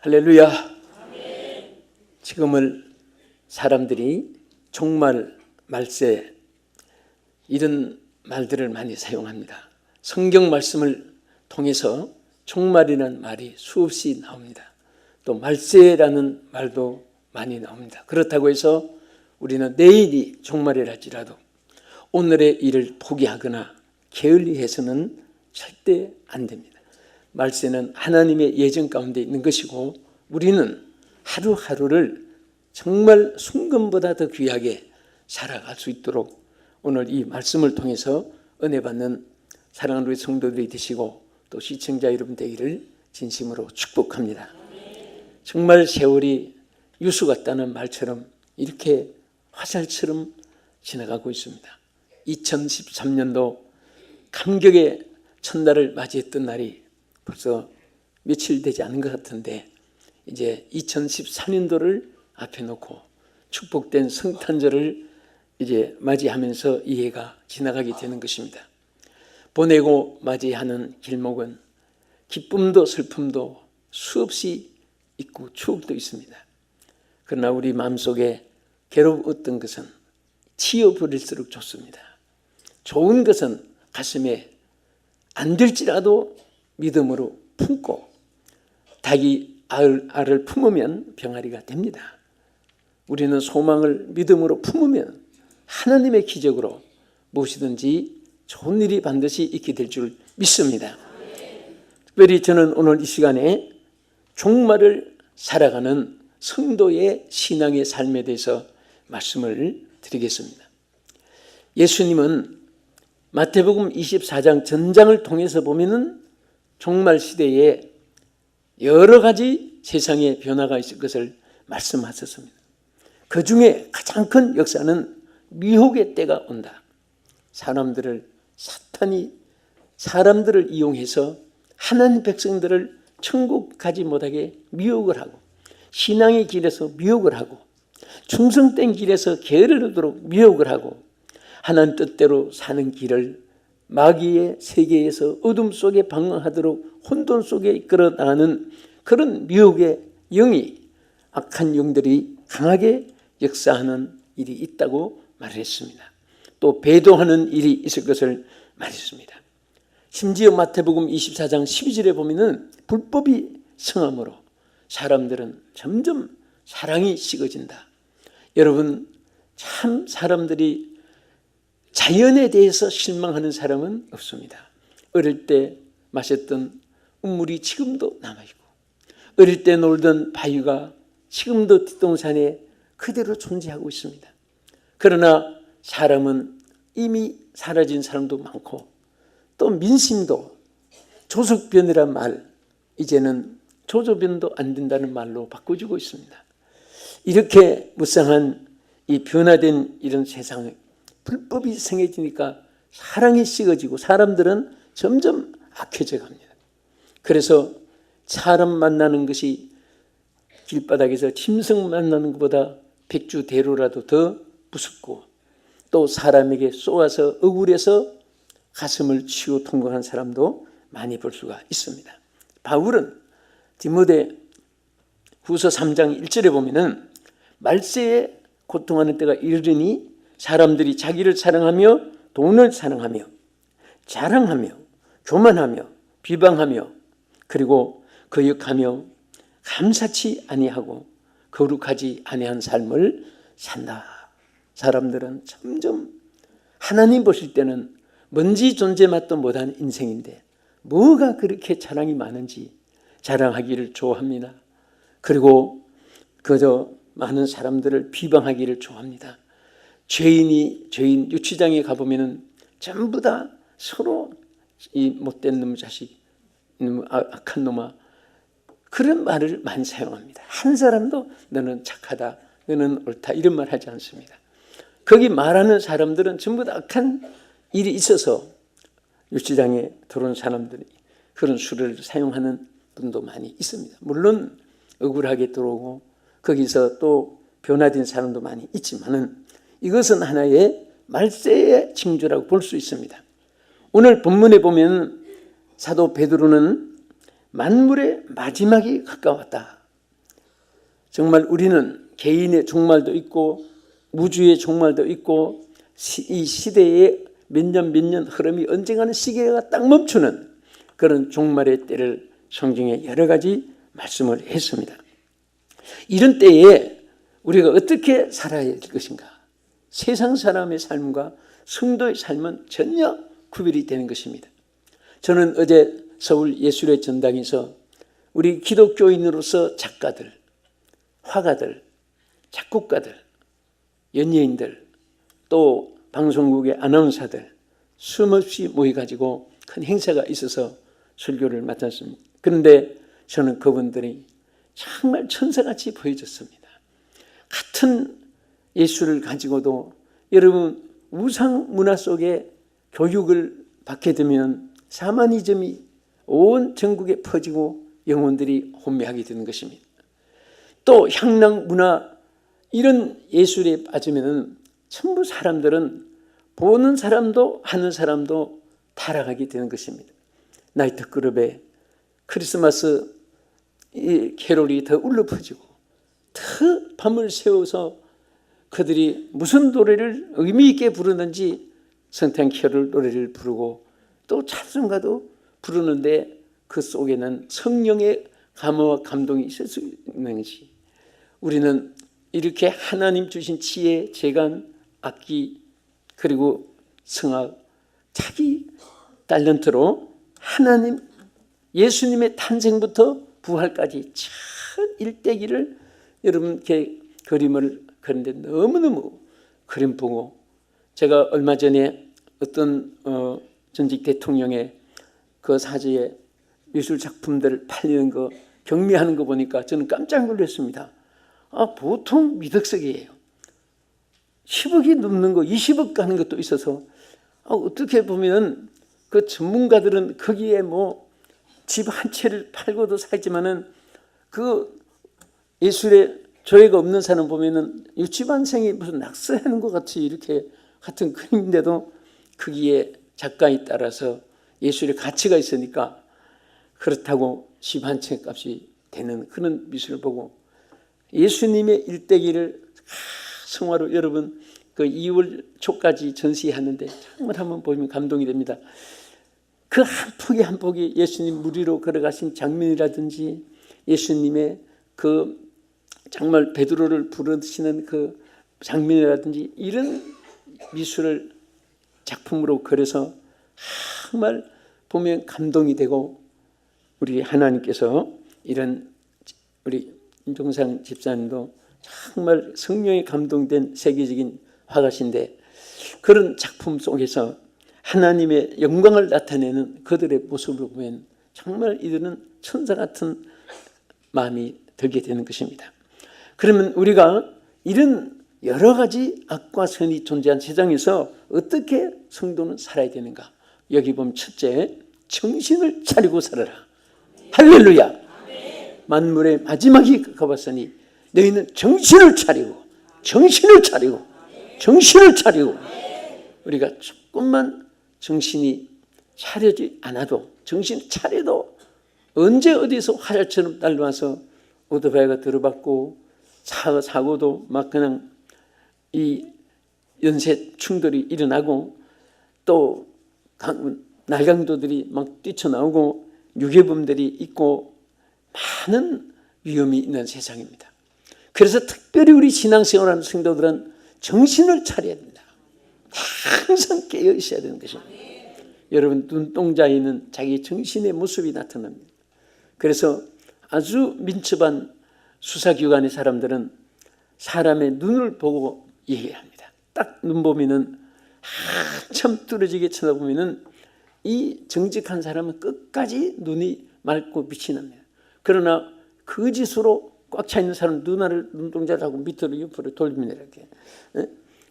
할렐루야. 지금을 사람들이 종말, 말세 이런 말들을 많이 사용합니다. 성경 말씀을 통해서 종말이라는 말이 수없이 나옵니다. 또 말세라는 말도 많이 나옵니다. 그렇다고 해서 우리는 내일이 종말이라 할지라도 오늘의 일을 포기하거나 게을리해서는 절대 안 됩니다. 말세는 하나님의 예정 가운데 있는 것이고 우리는 하루하루를 정말 순간보다 더 귀하게 살아갈 수 있도록 오늘 이 말씀을 통해서 은혜 받는 사랑하는 우리 성도들이 되시고 또 시청자 여러분 되기를 진심으로 축복합니다. 정말 세월이 유수 같다는 말처럼 이렇게 화살처럼 지나가고 있습니다. 2013년도 감격의 첫날을 맞이했던 날이 벌써 며칠 되지 않은 것 같은데 이제 2014년도를 앞에 놓고 축복된 성탄절을 이제 맞이하면서 이 해가 지나가게 되는 것입니다. 보내고 맞이하는 길목은 기쁨도 슬픔도 수없이 있고 추억도 있습니다. 그러나 우리 마음속에 괴로웠던 것은 치워버릴수록 좋습니다. 좋은 것은 가슴에 안 될지라도 믿음으로 품고 닭이 알을 품으면 병아리가 됩니다. 우리는 소망을 믿음으로 품으면 하나님의 기적으로 무엇이든지 좋은 일이 반드시 있게 될 줄 믿습니다. 특별히 저는 오늘 이 시간에 종말을 살아가는 성도의 신앙의 삶에 대해서 말씀을 드리겠습니다. 예수님은 마태복음 24장 전장을 통해서 보면은 종말 시대에 여러 가지 세상의 변화가 있을 것을 말씀하셨습니다. 그 중에 가장 큰 역사는 미혹의 때가 온다. 사탄이 사람들을 이용해서 하나님 백성들을 천국 가지 못하게 미혹을 하고 신앙의 길에서 미혹을 하고 충성된 길에서 게으르도록 미혹을 하고 하나님 뜻대로 사는 길을 마귀의 세계에서 어둠 속에 방황하도록 혼돈 속에 이끌어 나가는 그런 미혹의 영이 악한 영들이 강하게 역사하는 일이 있다고 말했습니다. 또 배도하는 일이 있을 것을 말했습니다. 심지어 마태복음 24장 12절에 보면은 불법이 성함으로 사람들은 점점 사랑이 식어진다. 여러분 참 사람들이 자연에 대해서 실망하는 사람은 없습니다. 어릴 때 마셨던 우물이 지금도 남아있고 어릴 때 놀던 바위가 지금도 뒷동산에 그대로 존재하고 있습니다. 그러나 사람은 이미 사라진 사람도 많고 또 민심도 조석변이란 말 이제는 조조변도 안 된다는 말로 바꿔주고 있습니다. 이렇게 무쌍한 이 변화된 이런 세상에 불법이 성해지니까 사랑이 식어지고 사람들은 점점 악해져 갑니다. 그래서 사람 만나는 것이 길바닥에서 짐승 만나는 것보다 백주대로라도 더 무섭고 또 사람에게 쏘아서 억울해서 가슴을 치고 통곡한 사람도 많이 볼 수가 있습니다. 바울은 디모데 후서 3장 1절에 보면은 말세에 고통하는 때가 이르니 사람들이 자기를 사랑하며 돈을 사랑하며 자랑하며 교만하며 비방하며 그리고 거역하며 감사치 아니하고 거룩하지 아니한 삶을 산다. 사람들은 점점 하나님 보실 때는 먼지 존재 맛도 못한 인생인데 뭐가 그렇게 자랑이 많은지 자랑하기를 좋아합니다. 그리고 그저 많은 사람들을 비방하기를 좋아합니다. 죄인 유치장에 가보면 전부 다 서로 이 못된 놈 자식, 악한 놈아 그런 말을 많이 사용합니다. 한 사람도 너는 착하다, 너는 옳다 이런 말 하지 않습니다. 거기 말하는 사람들은 전부 다 악한 일이 있어서 유치장에 들어온 사람들이 그런 수를 사용하는 분도 많이 있습니다. 물론 억울하게 들어오고 거기서 또 변화된 사람도 많이 있지만은 이것은 하나의 말세의 징조라고 볼 수 있습니다. 오늘 본문에 보면 사도 베드로는 만물의 마지막이 가까웠다 정말 우리는 개인의 종말도 있고 우주의 종말도 있고 이 시대의 몇 년 흐름이 언젠가는 시계가 딱 멈추는 그런 종말의 때를 성경에 여러 가지 말씀을 했습니다. 이런 때에 우리가 어떻게 살아야 될 것인가? 세상 사람의 삶과 성도의 삶은 전혀 구별이 되는 것입니다. 저는 어제 서울 예술의 전당에서 우리 기독교인으로서 작가들, 화가들, 작곡가들, 연예인들, 또 방송국의 아나운서들 수없이 모여가지고 큰 행사가 있어서 설교를 맡았습니다. 그런데 저는 그분들이 정말 천사같이 보여졌습니다. 같은 예술을 가지고도 여러분 우상 문화 속에 교육을 받게 되면 샤머니즘이 온 전국에 퍼지고 영혼들이 혼미하게 되는 것입니다. 또 향락 문화 이런 예술에 빠지면 전부 사람들은 보는 사람도 하는 사람도 타락하게 되는 것입니다. 나이트클럽에 크리스마스 이 캐롤이 더 울려 퍼지고 더 밤을 새워서 그들이 무슨 노래를 의미 있게 부르는지 성탄 캐롤 노래를 부르고 또 찬송가도 부르는데 그 속에는 성령의 감화와 감동이 있을 수 있는 것이 우리는 이렇게 하나님 주신 지혜, 재간, 악기 그리고 성악 자기 탤런트로 하나님 예수님의 탄생부터 부활까지 참 일대기를 여러분 이렇게 그림을 그런데 너무너무 그림 보고 제가 얼마 전에 어떤 전직 대통령의 그 사제의 미술 작품들 팔리는 거 경매하는 거 보니까 저는 깜짝 놀랐습니다. 보통 미덕석이에요. 10억이 넘는 거 20억 가는 것도 있어서 어떻게 보면 그 전문가들은 거기에 뭐 집 한 채를 팔고도 살지만은 그 예술에 조예가 없는 사람 보면은 유치반생이 무슨 낙서하는 것 같이 이렇게 같은 그림인데도 거기에 작가에 따라서 예술의 가치가 있으니까 그렇다고 집 한 채 값이 되는 그런 미술을 보고 예수님의 일대기를 성화로 여러분 그 2월 초까지 전시하는데 정말 한번 보면 감동이 됩니다. 그 한 폭이 한 폭이 예수님 물 위로 걸어가신 장면이라든지 예수님의 그 정말 베드로를 부르시는 그 장면이라든지 이런 미술을 작품으로 그려서 정말 보면 감동이 되고 우리 하나님께서 이런 우리 임종상 집사님도 정말 성령에 감동된 세계적인 화가신데 그런 작품 속에서 하나님의 영광을 나타내는 그들의 모습을 보면 정말 이들은 천사 같은 마음이 들게 되는 것입니다. 그러면 우리가 이런 여러 가지 악과 선이 존재한 세상에서 어떻게 성도는 살아야 되는가? 여기 보면 첫째, 정신을 차리고 살아라. 할렐루야. 만물의 마지막이 가봤으니 너희는 정신을 차리고 우리가 조금만 정신이 차려지 않아도 정신 차려도 언제 어디서 화살처럼 날라와서 오토바이가 들어봤고 사고도 막 그냥 이 연쇄 충돌이 일어나고 또 날강도들이 막 뛰쳐나오고 유괴범들이 있고 많은 위험이 있는 세상입니다. 그래서 특별히 우리 신앙생활하는 성도들은 정신을 차려야 됩니다. 항상 깨어 있어야 되는 것입니다. 여러분 눈동자에는 자기 정신의 모습이 나타납니다. 그래서 아주 민첩한 수사기관의 사람들은 사람의 눈을 보고 얘기합니다. 딱 눈 보면은 한참 뚫어지게 쳐다보면은 이 정직한 사람은 끝까지 눈이 맑고 빛이 납니다. 그러나 거짓으로 꽉 차 있는 사람은 눈동자를 하고 밑으로 옆으로 돌립니다. 이렇게.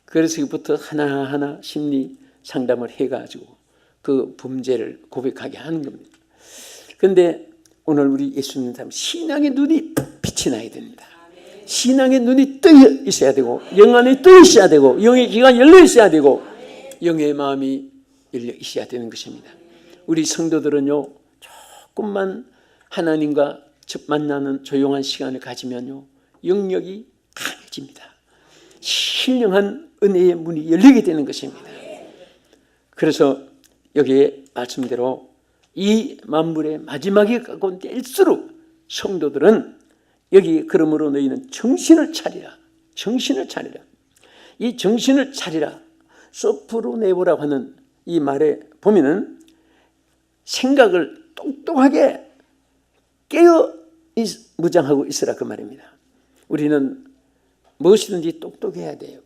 그래서 이부터 하나하나 심리 상담을 해가지고 그 범죄를 고백하게 하는 겁니다. 그런데 오늘 우리 예수님 사람 신앙의 눈이 빛이 나야 됩니다. 신앙의 눈이 떠 있어야 되고 영 안에 떠 있어야 되고 영의 귀가 열려 있어야 되고 영의 마음이 열려 있어야 되는 것입니다. 우리 성도들은요 조금만 하나님과 만나는 조용한 시간을 가지면요 영역이 강해집니다. 신령한 은혜의 문이 열리게 되는 것입니다. 그래서 여기에 말씀대로 이 만물의 마지막에 가까운 때일수록 성도들은 여기 그러므로 너희는 정신을 차리라. 정신을 차리라. 이 정신을 차리라. 소프로네보라고 하는 이 말에 보면은 생각을 똑똑하게 깨어 무장하고 있으라 그 말입니다. 우리는 무엇이든지 똑똑해야 돼요.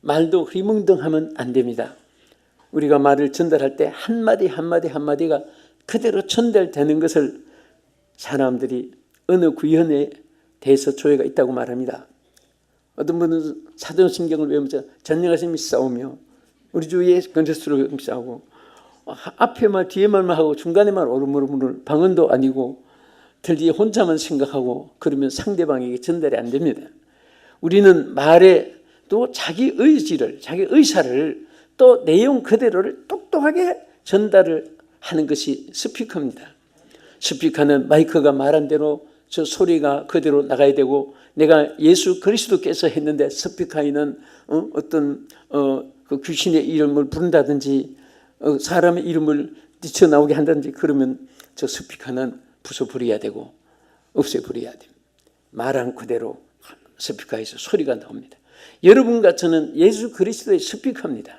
말도 흐리멍덩하면 안 됩니다. 우리가 말을 전달할 때 한마디 한마디가 그대로 전달되는 것을 사람들이 어느 구현에 대해서 조회가 있다고 말합니다. 어떤 분은 사도신경을 외우면서 전능하심이 싸우며 우리 주위에 건설수로 싸우고 앞에 말 뒤에 말만 하고 중간에 말 오르므로 방언도 아니고 들뒤에 혼자만 생각하고 그러면 상대방에게 전달이 안 됩니다. 우리는 말에 또 자기 의지를 자기 의사를 또 내용 그대로를 똑똑하게 전달을 하는 것이 스피커입니다. 스피커는 마이크가 말한 대로 저 소리가 그대로 나가야 되고 내가 예수 그리스도께서 했는데 스피커에는 어떤 그 귀신의 이름을 부른다든지 사람의 이름을 뛰쳐나오게 한다든지 그러면 저 스피커는 부숴버려야 되고 없애버려야 됩니다. 말한 그대로 스피커에서 소리가 나옵니다. 여러분과 저는 예수 그리스도의 스피커입니다.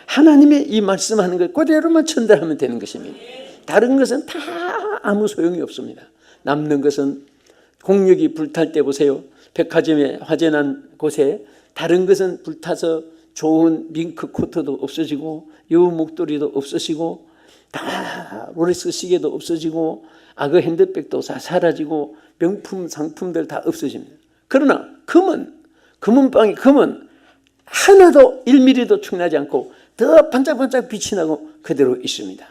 하나님의 이 말씀하는 걸 그대로만 전달하면 되는 것입니다. 다른 것은 다 아무 소용이 없습니다. 남는 것은 공력이 불탈 때 보세요. 백화점에 화재난 곳에 다른 것은 불타서 좋은 밍크 코트도 없어지고 여우 목도리도 없어지고 다 롤렉스 시계도 없어지고 악어 핸드백도 다 사라지고 명품 상품들 다 없어집니다. 그러나 금은방의 금은 하나도 1mm도 충나지 않고 더 반짝반짝 빛이 나고 그대로 있습니다.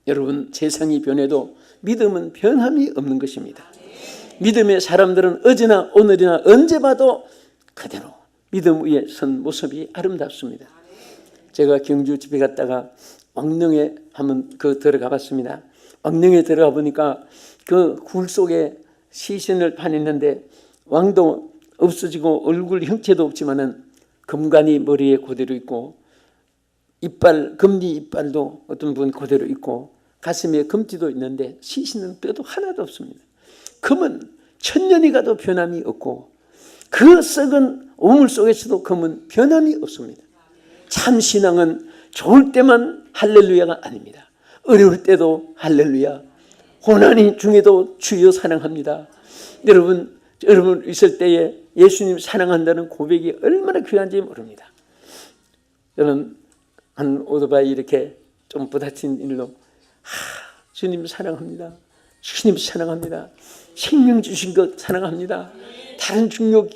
여러분 세상이 변해도 믿음은 변함이 없는 것입니다. 믿음의 사람들은 어제나 오늘이나 언제 봐도 그대로 믿음 위에 선 모습이 아름답습니다. 제가 경주 집에 갔다가 왕릉에 한번 들어가 봤습니다. 왕릉에 들어가 보니까 그 굴 속에 시신을 파냈는데 왕도 없어지고 얼굴 형체도 없지만은 금관이 머리에 그대로 있고 이빨, 금리 이빨도 어떤 분 그대로 있고 가슴에 금띠도 있는데 시신은 뼈도 하나도 없습니다. 금은 천년이 가도 변함이 없고 그 썩은 우물 속에서도 금은 변함이 없습니다. 참 신앙은 좋을 때만 할렐루야가 아닙니다. 어려울 때도 할렐루야, 고난이 중에도 주여 사랑합니다. 여러분 있을 때에 예수님 사랑한다는 고백이 얼마나 귀한지 모릅니다. 저는 한 오토바이 이렇게 좀 부딪힌 일로 주님 사랑합니다. 주님 사랑합니다. 생명 주신 것 사랑합니다. 다른 중력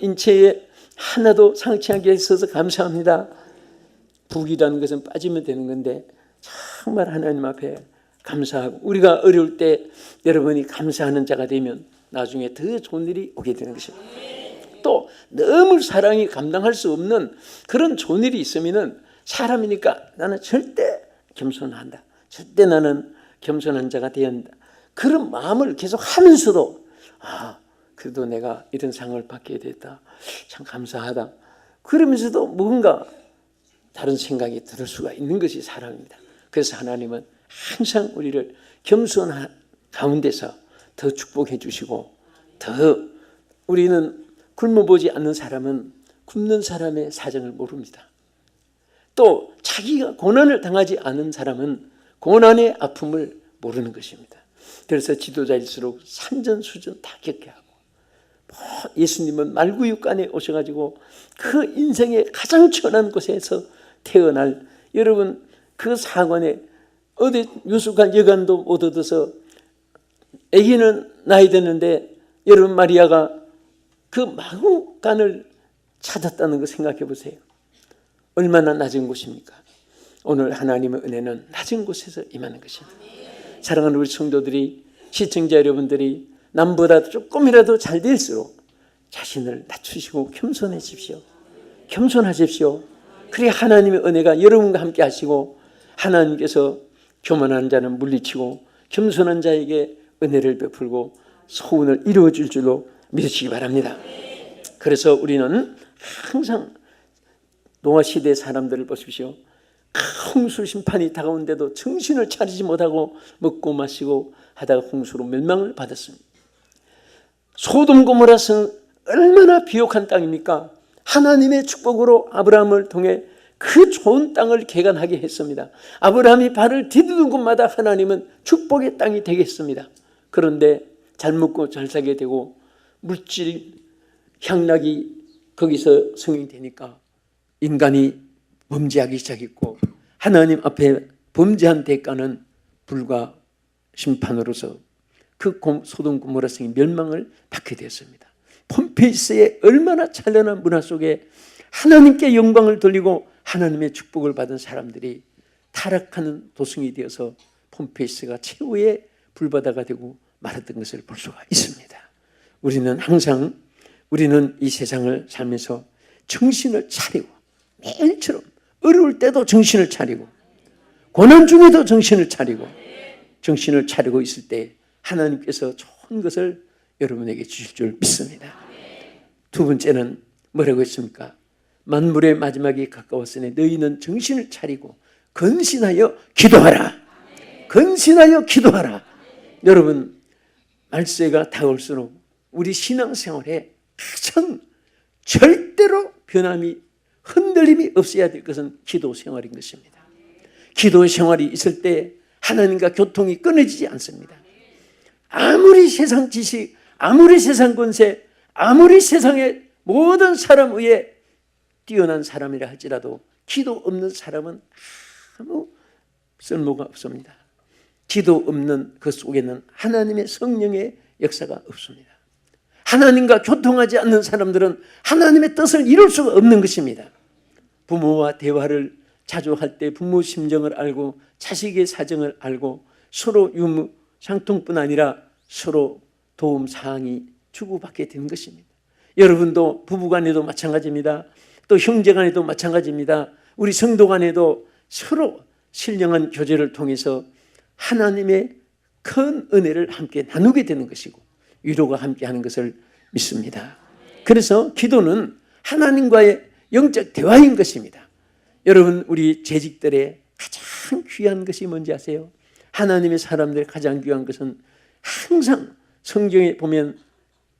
인체에 하나도 상처하게 해서 감사합니다. 북이라는 것은 빠지면 되는 건데 정말 하나님 앞에 감사하고 우리가 어려울 때 여러분이 감사하는 자가 되면 나중에 더 좋은 일이 오게 되는 것입니다. 또 너무 사랑이 감당할 수 없는 그런 좋은 일이 있으면 사람이니까 나는 절대 겸손한다. 절대 나는 겸손한 자가 되어야 한다. 그런 마음을 계속 하면서도 그래도 내가 이런 상을 받게 됐다. 참 감사하다. 그러면서도 뭔가 다른 생각이 들 수가 있는 것이 사람입니다. 그래서 하나님은 항상 우리를 겸손한 가운데서 더 축복해 주시고 더 우리는 굶어보지 않는 사람은 굶는 사람의 사정을 모릅니다. 또 자기가 고난을 당하지 않은 사람은 고난의 아픔을 모르는 것입니다. 그래서 지도자일수록 산전수전 다 겪게 하고 예수님은 말구육간에 오셔가지고 그 인생의 가장 천한 곳에서 태어날 여러분 그 사관에 어디 유숙한 여관도 못 얻어서 아기는 나이 됐는데 여러분 마리아가 그 마구간을 찾았다는 거 생각해 보세요. 얼마나 낮은 곳입니까? 오늘 하나님의 은혜는 낮은 곳에서 임하는 것입니다. 사랑하는 우리 성도들이 시청자 여러분들이 남보다 조금이라도 잘 될수록 자신을 낮추시고 겸손해지십시오. 겸손하십시오. 그래야 하나님의 은혜가 여러분과 함께 하시고 하나님께서 교만한 자는 물리치고 겸손한 자에게 은혜를 베풀고 소원을 이루어줄 줄로 믿으시기 바랍니다. 그래서 우리는 항상 노아 시대 사람들을 보십시오. 홍수 심판이 다가온데도 정신을 차리지 못하고 먹고 마시고 하다가 홍수로 멸망을 받았습니다. 소돔 고모라는 얼마나 비옥한 땅입니까? 하나님의 축복으로 아브라함을 통해 그 좋은 땅을 개간하게 했습니다. 아브라함이 발을 디디는 곳마다 하나님은 축복의 땅이 되게 했습니다. 그런데 잘 먹고 잘 살게 되고 물질 향락이 거기서 성행되니까 인간이 범죄하기 시작했고 하나님 앞에 범죄한 대가는 불과 심판으로서 그 소돔 고모라 성이 멸망을 받게 되었습니다. 폼페이스의 얼마나 찬란한 문화 속에 하나님께 영광을 돌리고 하나님의 축복을 받은 사람들이 타락하는 도성이 되어서 폼페이스가 최후의 불바다가 되고 말았던 것을 볼 수가 있습니다. 우리는 항상 우리는 이 세상을 살면서 정신을 차리고 매일처럼 어려울 때도 정신을 차리고 고난 중에도 정신을 차리고 있을 때 하나님께서 좋은 것을 여러분에게 주실 줄 믿습니다. 두 번째는 뭐라고 했습니까? 만물의 마지막이 가까웠으니 너희는 정신을 차리고 근신하여 기도하라. 근신하여 기도하라. 여러분, 말세가 다가올수록 우리 신앙생활에 가장 절대로 변함이 흔들림이 없어야 될 것은 기도 생활인 것입니다. 기도 생활이 있을 때 하나님과 교통이 끊어지지 않습니다. 아무리 세상 지식, 아무리 세상 권세, 아무리 세상의 모든 사람 위에 뛰어난 사람이라 할지라도 기도 없는 사람은 아무 쓸모가 없습니다. 기도 없는 그 속에는 하나님의 성령의 역사가 없습니다. 하나님과 교통하지 않는 사람들은 하나님의 뜻을 이룰 수가 없는 것입니다. 부모와 대화를 자주 할 때 부모 심정을 알고 자식의 사정을 알고 서로 유무 상통뿐 아니라 서로 도움 사항이 주고받게 되는 것입니다. 여러분도 부부간에도 마찬가지입니다. 또 형제간에도 마찬가지입니다. 우리 성도간에도 서로 신령한 교제를 통해서 하나님의 큰 은혜를 함께 나누게 되는 것이고 위로가 함께하는 것을 믿습니다. 그래서 기도는 하나님과의 영적 대화인 것입니다. 여러분, 우리 재직들의 가장 귀한 것이 뭔지 아세요? 하나님의 사람들의 가장 귀한 것은 항상 성경에 보면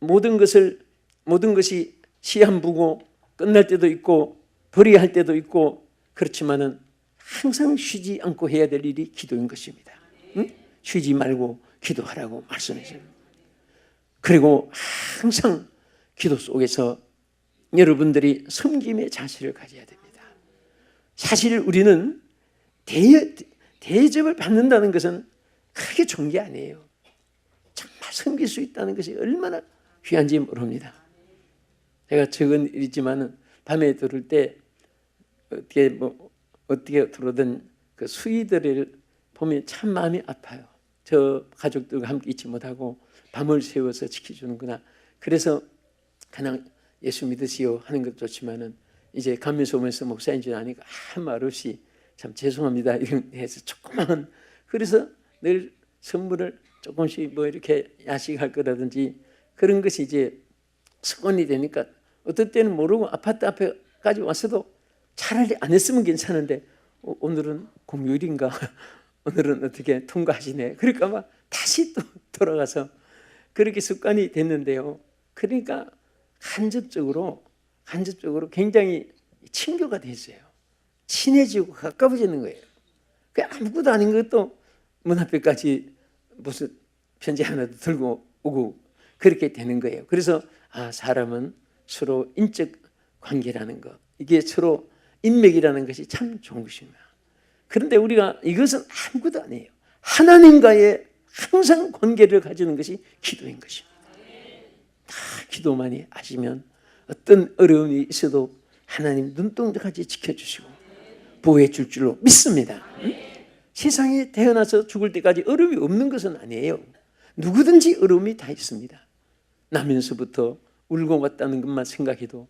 모든 것이 시한부고 끝날 때도 있고 버리할 때도 있고 그렇지만은 항상 쉬지 않고 해야 될 일이 기도인 것입니다. 응? 쉬지 말고 기도하라고 말씀하셔요. 그리고 항상 기도 속에서 여러분들이 섬김의 자세를 가져야 됩니다. 사실 우리는 대접을 받는다는 것은 크게 좋은 게 아니에요. 정말 섬길 수 있다는 것이 얼마나 귀한지 모릅니다. 제가 적은 일이지만 밤에 들을 때 어떻게 들어오던 그 수위들을 보면 참 마음이 아파요. 저 가족들과 함께 있지 못하고 밤을 새워서 지켜주는구나. 그래서 그냥 예수 믿으시오 하는 것도 좋지만은 이제 가면서 오면서 목사인 줄 아니까 아무 말 없이 참 죄송합니다 이런 해서 조그만 그래서 늘 선물을 조금씩 뭐 이렇게 야식할 거라든지 그런 것이 이제 습관이 되니까 어떨 때는 모르고 아파트 앞에까지 왔어도 차라리 안 했으면 괜찮은데 오늘은 공휴일인가 오늘은 어떻게 통과하시네 그러니까 막 다시 또 돌아가서 그렇게 습관이 됐는데요. 그러니까 간접적으로 굉장히 친교가 됐어요. 친해지고 가까워지는 거예요. 그 아무것도 아닌 것도 문 앞에까지 무슨 편지 하나 들고 오고 그렇게 되는 거예요. 그래서 사람은 서로 인적 관계라는 것, 이게 서로 인맥이라는 것이 참 좋은 것입니다. 그런데 우리가 이것은 아무것도 아니에요. 하나님과의 항상 관계를 가지는 것이 기도인 것입니다. 다 기도만이 하시면 어떤 어려움이 있어도 하나님 눈동자까지 지켜주시고 보호해 줄 줄로 믿습니다. 세상에 태어나서 죽을 때까지 어려움이 없는 것은 아니에요. 누구든지 어려움이 다 있습니다. 나면서부터 울고 왔다는 것만 생각해도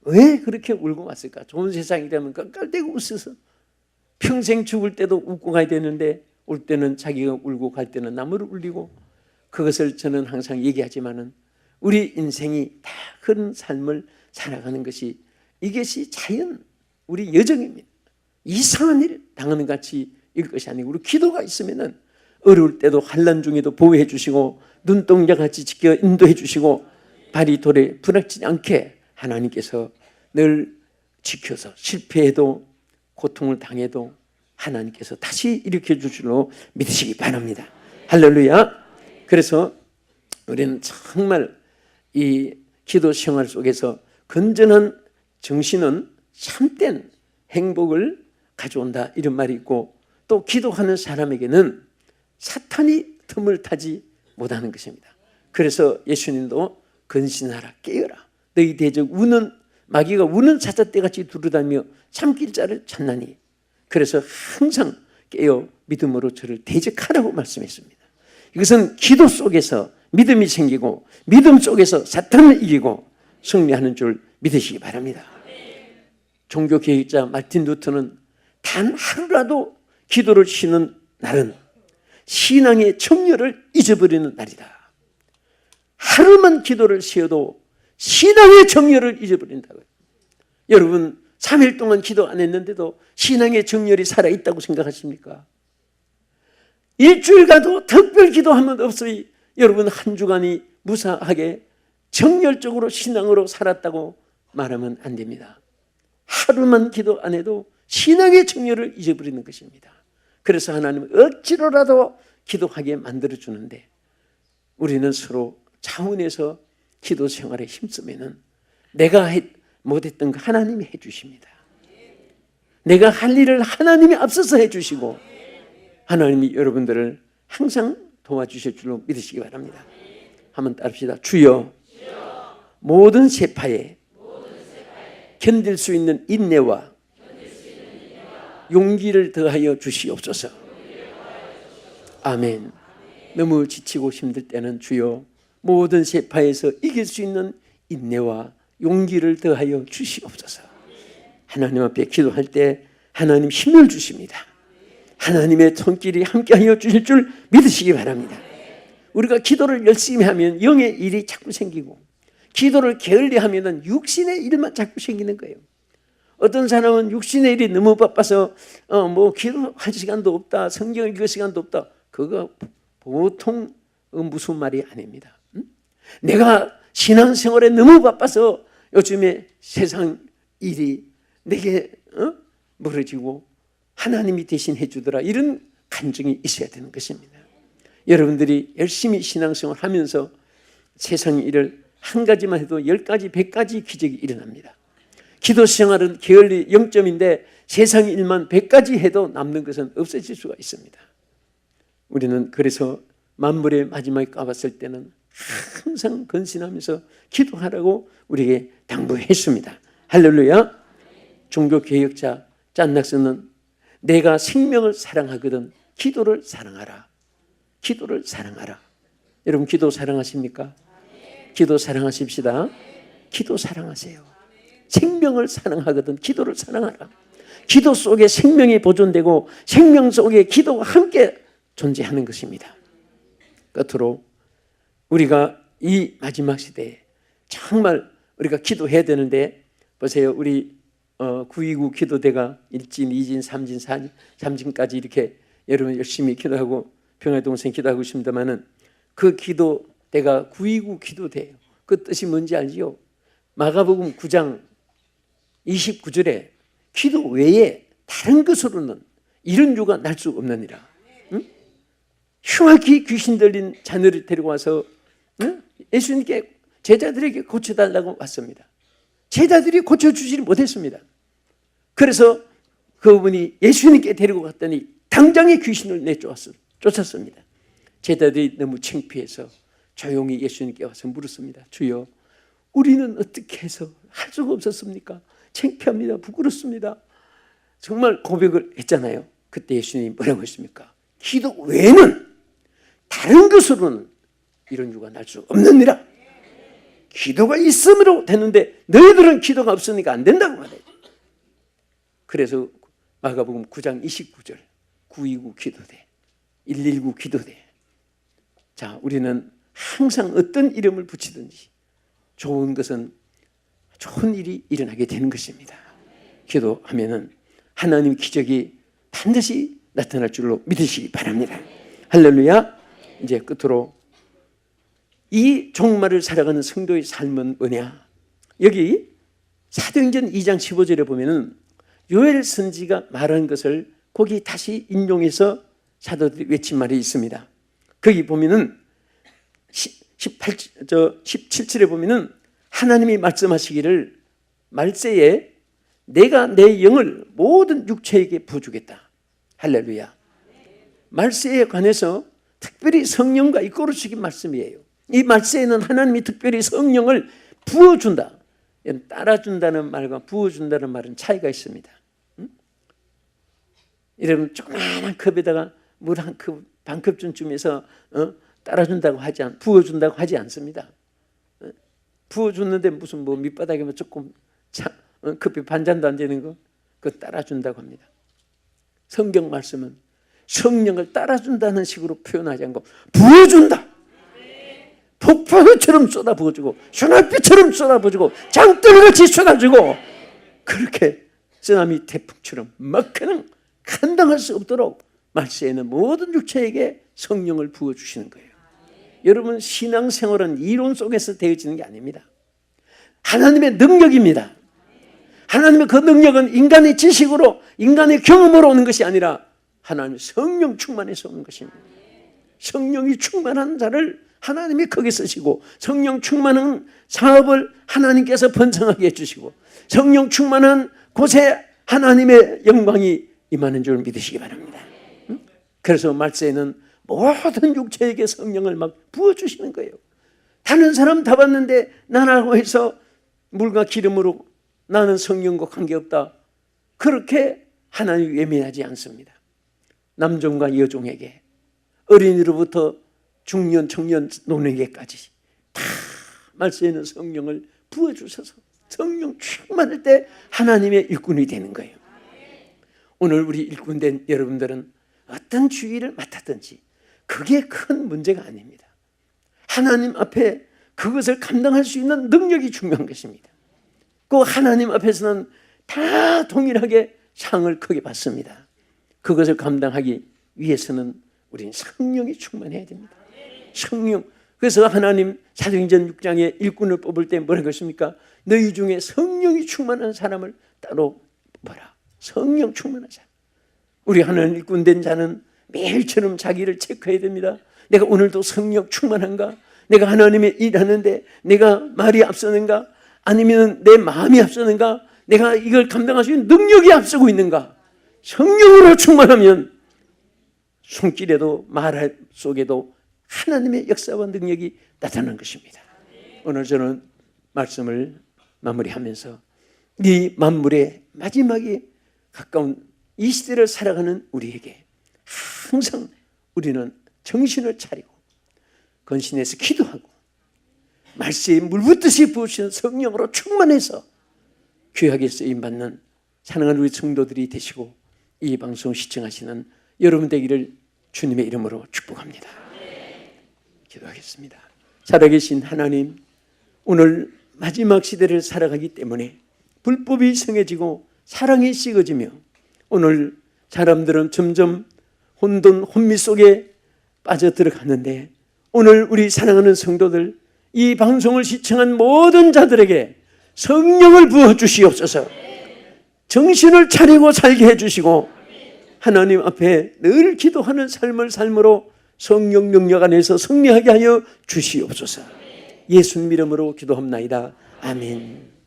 왜 그렇게 울고 왔을까? 좋은 세상이라면 깔깔대고 웃어서 평생 죽을 때도 웃고 가야 되는데 올 때는 자기가 울고 갈 때는 남을 울리고 그것을 저는 항상 얘기하지만은 우리 인생이 다 그런 삶을 살아가는 것이, 이것이 자연 우리 여정입니다. 이상한 일 당하는 같이 일 것이 아니고, 우리 기도가 있으면은 어려울 때도 환난 중에도 보호해 주시고, 눈동자같이 지켜 인도해 주시고, 발이 돌에 부닥치지 않게 하나님께서 늘 지켜서 실패해도 고통을 당해도 하나님께서 다시 일으켜 주실로 믿으시기 바랍니다. 할렐루야. 그래서 우리는 정말 이 기도 생활 속에서 건전한 정신은 참된 행복을 가져온다, 이런 말이 있고, 또 기도하는 사람에게는 사탄이 틈을 타지 못하는 것입니다. 그래서 예수님도 근신하라, 깨어라. 너희 대적 우는 마귀가 우는 사자떼같이 두루다니며 참길 자를 찾나니. 그래서 항상 깨어 믿음으로 저를 대적하라고 말씀했습니다. 이것은 기도 속에서 믿음이 생기고, 믿음 속에서 사탄을 이기고 승리하는 줄 믿으시기 바랍니다. 종교개혁자 마틴 루터는 단 하루라도 기도를 쉬는 날은 신앙의 정열을 잊어버리는 날이다. 하루만 기도를 쉬어도 신앙의 정열을 잊어버린다고요. 여러분 3일 동안 기도 안 했는데도 신앙의 정열이 살아있다고 생각하십니까? 일주일 가도 특별 기도하면 없어요. 여러분 한 주간이 무사하게 정열적으로 신앙으로 살았다고 말하면 안 됩니다. 하루만 기도 안 해도 신앙의 정열을 잊어버리는 것입니다. 그래서 하나님은 억지로라도 기도하게 만들어주는데, 우리는 서로 차원에서 기도 생활에 힘쓰면은 내가 못했던 거 하나님이 해주십니다. 내가 할 일을 하나님이 앞서서 해주시고, 하나님이 여러분들을 항상 도와주실 줄로 믿으시기 바랍니다. 한번 따릅시다. 주여, 모든 세파에 견딜 수 있는 인내와 용기를 더하여 주시옵소서. 아멘. 너무 지치고 힘들 때는 주여 모든 세파에서 이길 수 있는 인내와 용기를 더하여 주시옵소서. 하나님 앞에 기도할 때 하나님 힘을 주십니다. 하나님의 손길이 함께하여 주실 줄 믿으시기 바랍니다. 우리가 기도를 열심히 하면 영의 일이 자꾸 생기고, 기도를 게을리하면 육신의 일만 자꾸 생기는 거예요. 어떤 사람은 육신의 일이 너무 바빠서 뭐 기도할 시간도 없다, 성경 읽을 시간도 없다. 그거 보통 무슨 말이 아닙니다. 내가 신앙생활에 너무 바빠서 요즘에 세상 일이 내게 멀어지고 하나님이 대신 해주더라, 이런 간증이 있어야 되는 것입니다. 여러분들이 열심히 신앙생활 하면서 세상 일을 한 가지만 해도 10가지, 100가지 기적이 일어납니다. 기도 생활은 게을리 0점인데 세상 일만 100가지 해도 남는 것은 없어질 수가 있습니다. 우리는 그래서 만물의 마지막에 가봤을 때는 항상 근신하면서 기도하라고 우리에게 당부했습니다. 할렐루야. 종교개혁자 짠낙스는 내가 생명을 사랑하거든 기도를 사랑하라. 기도를 사랑하라. 여러분 기도 사랑하십니까? 기도 사랑하십시다. 기도 사랑하세요. 생명을 사랑하거든 기도를 사랑하라. 기도 속에 생명이 보존되고 생명 속에 기도가 함께 존재하는 것입니다. 끝으로 우리가 이 마지막 시대에 정말 우리가 기도해야 되는데, 보세요. 우리 929 기도대가 1진, 2진, 3진, 4진, 3진까지 이렇게 여러분 열심히 기도하고 평화의 동생 기도하고 있습니다만은, 그 기도대가 929 기도대예요. 그 뜻이 뭔지 알지요? 마가복음 9장 29절에 기도 외에 다른 것으로는 이런 유가 날 수 없느니라. 응? 흉악히 귀신 들린 자녀를 데리고 와서 예수님께 제자들에게 고쳐달라고 왔습니다. 제자들이 고쳐주지 못했습니다. 그래서 그분이 예수님께 데리고 갔더니 당장에 귀신을 쫓았습니다. 제자들이 너무 창피해서 조용히 예수님께 와서 물었습니다. 주여, 우리는 어떻게 해서 할 수가 없었습니까? 창피합니다. 부끄럽습니다. 정말 고백을 했잖아요. 그때 예수님이 뭐라고 했습니까? 기도 외에는 다른 것으로는 이런 유가 날 수 없느니라. 기도가 있음으로 되는데 너희들은 기도가 없으니까 안 된다고 말해요. 그래서 마가복음 9장 29절 929 기도대, 119 기도대. 자, 우리는 항상 어떤 이름을 붙이든지 좋은 것은 좋은 일이 일어나게 되는 것입니다. 기도하면은 하나님 기적이 반드시 나타날 줄로 믿으시기 바랍니다. 할렐루야. 이제 끝으로 이 종말을 살아가는 성도의 삶은 뭐냐? 여기 사도행전 2장 15절에 보면은 요엘 선지가 말한 것을 거기 다시 인용해서 사도들이 외친 말이 있습니다. 거기 보면은 17절에 보면은 하나님이 말씀하시기를 말세에 내가 내 영을 모든 육체에게 부어주겠다. 할렐루야. 말세에 관해서 특별히 성령과 이끌어주신 말씀이에요. 이 말세에는 하나님이 특별히 성령을 부어준다. 따라준다는 말과 부어준다는 말은 차이가 있습니다. 여러분 조그마한 컵에다가 물 한 컵, 반컵쯤에서 따라준다고 부어준다고 하지 않습니다. 부어줬는데 무슨 뭐 밑바닥에만 조금 커피 반잔도 안 되는 거 그거 따라준다고 합니다. 성경 말씀은 성령을 따라준다는 식으로 표현하지 않고 부어준다. 폭포처럼 쏟아부어주고 소날비처럼 쏟아부어주고 장돌같이 쏟아주고 그렇게 쓰나미 태풍처럼 막히는 감당할 수 없도록 말세에는 모든 육체에게 성령을 부어주시는 거예요. 여러분 신앙생활은 이론 속에서 되어지는 게 아닙니다. 하나님의 능력입니다. 하나님의 그 능력은 인간의 지식으로 인간의 경험으로 오는 것이 아니라 하나님의 성령 충만해서 오는 것입니다. 성령이 충만한 자를 하나님이 크게 쓰시고 성령 충만한 사업을 하나님께서 번성하게 해주시고 성령 충만한 곳에 하나님의 영광이 임하는 줄 믿으시기 바랍니다. 그래서 말세에는 모든 육체에게 성령을 막 부어주시는 거예요. 다른 사람 다 봤는데 나라고 해서 물과 기름으로 나는 성령과 관계없다. 그렇게 하나님이 외면하지 않습니다. 남종과 여종에게 어린이로부터 중년, 청년, 노년에게까지 다 말세에는 성령을 부어주셔서 성령 충만할 때 하나님의 일꾼이 되는 거예요. 오늘 우리 일꾼된 여러분들은 어떤 주의를 맡았든지 그게 큰 문제가 아닙니다. 하나님 앞에 그것을 감당할 수 있는 능력이 중요한 것입니다. 그 하나님 앞에서는 다 동일하게 상을 크게 받습니다. 그것을 감당하기 위해서는 우리는 성령이 충만해야 됩니다. 성령. 그래서 하나님 사도행전 6장에 일꾼을 뽑을 때 뭐라고 했습니까? 너희 중에 성령이 충만한 사람을 따로 뭐라? 성령 충만한 사람. 우리 하나님 일꾼 된 자는 매일처럼 자기를 체크해야 됩니다. 내가 오늘도 성령 충만한가? 내가 하나님의 일하는데 내가 말이 앞서는가? 아니면 내 마음이 앞서는가? 내가 이걸 감당할 수 있는 능력이 앞서고 있는가? 성령으로 충만하면 손길에도 말 속에도 하나님의 역사와 능력이 나타나는 것입니다. 오늘 저는 말씀을 마무리하면서 이 만물의 마지막에 가까운 이 시대를 살아가는 우리에게 항상 우리는 정신을 차리고 건신해서 기도하고 말세에 물붓듯이 부으시는 성령으로 충만해서 귀하게 쓰임받는 사랑하는 우리 성도들이 되시고 이 방송 시청하시는 여러분 되기를 주님의 이름으로 축복합니다. 기도하겠습니다. 살아계신 하나님, 오늘 마지막 시대를 살아가기 때문에 불법이 성해지고 사랑이 식어지며 오늘 사람들은 점점 혼돈 혼미 속에 빠져들어가는데 오늘 우리 사랑하는 성도들 이 방송을 시청한 모든 자들에게 성령을 부어주시옵소서. 정신을 차리고 살게 해주시고 하나님 앞에 늘 기도하는 삶을 삶으로 성령 능력 안에서 승리하게 하여 주시옵소서. 예수님 이름으로 기도합나이다. 아멘.